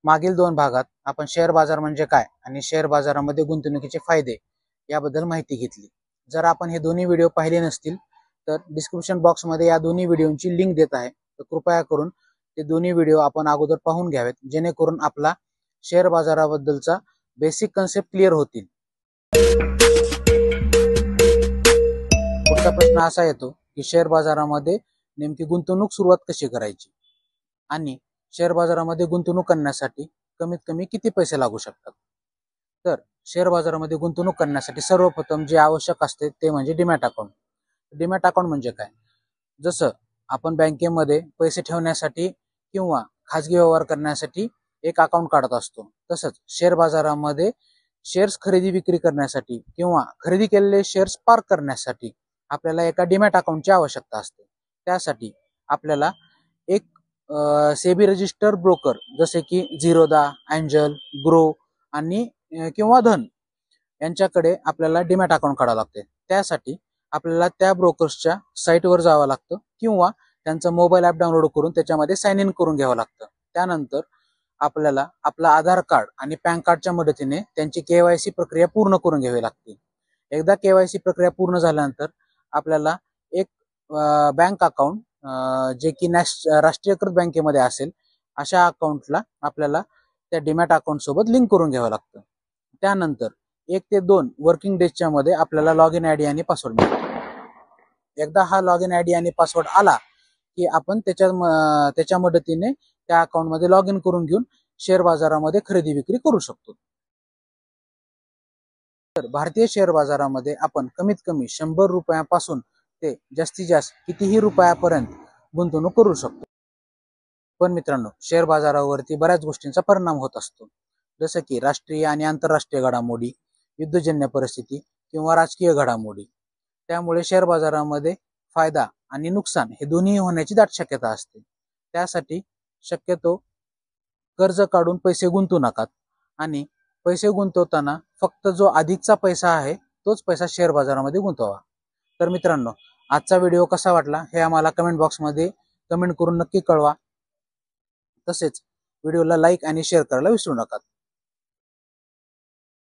मागील दोन भागात आपण शेअर बाजार म्हणजे काय आणि शेअर बाजारामध्ये गुंतवणुकीचे फायदे याबद्दल माहिती घेतली। जर आपण हे दोन्ही व्हिडिओ पाहिले नसतील तर डिस्क्रिप्शन बॉक्समध्ये या दोन्ही व्हिडिओंची लिंक देत आहे, तर कृपया करून ते दोन्ही व्हिडिओ आपण अगोदर पाहून घ्यावेत, जेणेकरून आपला शेअर बाजाराबद्दलचा बेसिक कन्सेप्ट क्लिअर होतील। पुढचा प्रश्न असा येतो की शेअर बाजारामध्ये नेमकी गुंतवणूक सुरुवात कशी करायची आणि शेअर बाजारामध्ये गुंतवणूक करण्यासाठी कमीत कमी किती पैसे लागू शकतात। तर शेअर बाजारामध्ये गुंतवणूक करण्यासाठी सर्वप्रथम जे आवश्यक असते ते म्हणजे डीमॅट अकाउंट। डीमॅट अकाउंट म्हणजे काय? जसं आपण बँकेमध्ये पैसे ठेवण्यासाठी किंवा खाजगी व्यवहार करण्यासाठी एक अकाउंट काढत असतो, तसंच शेअर बाजारामध्ये शेअर्स खरेदी विक्री करण्यासाठी किंवा खरेदी केलेले शेअर्स पार्क करण्यासाठी आपल्याला एका डीमॅट अकाउंटची आवश्यकता असते। त्यासाठी आपल्याला एक सेबी रजिस्टर ब्रोकर जसे की झिरोदा, एंजल, ग्रो आणि किंवा धन यांच्याकडे आपल्याला डीमॅट अकाउंट काढावं लागते। त्यासाठी आपल्याला त्या ब्रोकर्सच्या साईटवर जावं लागतं किंवा त्यांचं मोबाईल ॲप डाउनलोड करून त्याच्यामध्ये साइन इन करून घ्यावं लागतं। त्यानंतर आपल्याला आपला आधार कार्ड आणि पॅन कार्डच्या मदतीने त्यांची KYC प्रक्रिया पूर्ण करून घ्यावी लागते। एकदा KYC प्रक्रिया पूर्ण झाल्यानंतर आपल्याला एक बँक अकाउंट जे की राष्ट्रीयकृत बँकेमध्ये असेल अशा अकाउंटला आपल्याला त्या डीमॅट अकाउंट सोबत लिंक करून घ्यावं लागतं। त्यानंतर 1 ते 2 वर्किंग डेजच्या मध्ये आपल्याला लॉग इन आयडी आणि पासवर्ड मिळतो। एकदा हा लॉग इन आयडी आणि पासवर्ड आला की आपण त्याच्या मदतीने त्या अकाउंट मध्ये लॉग इन करून घेऊन शेअर बाजारामध्ये खरेदी विक्री करू शकतो। तर भारतीय शेअर बाजारामध्ये आपण कमीत कमी 100 रुपयापासून ते जास्तीत जास्त कितीही रुपयापर्यंत गुंतवणूक करू शकतो। पण मित्रांनो, शेअर बाजारावरती बऱ्याच गोष्टींचा परिणाम होत असतो, जसं की राष्ट्रीय आणि आंतरराष्ट्रीय घडामोडी, युद्धजन्य परिस्थिती किंवा राजकीय घडामोडी। त्यामुळे शेअर बाजारामध्ये फायदा आणि नुकसान हे दोन्ही होण्याची दाट शक्यता असते। त्यासाठी शक्यतो कर्ज काढून पैसे गुंतवू नका आणि पैसे गुंतवताना फक्त जो अधिकचा पैसा आहे तोच पैसा शेअर बाजारामध्ये गुंतवा। तर मित्रांनो, आजचा व्हिडिओ कसा वाटला हे आम्हाला कमेंट बॉक्समध्ये कमेंट करून नक्की कळवा। तसेच व्हिडिओला लाईक आणि शेअर करायला विसरू नका।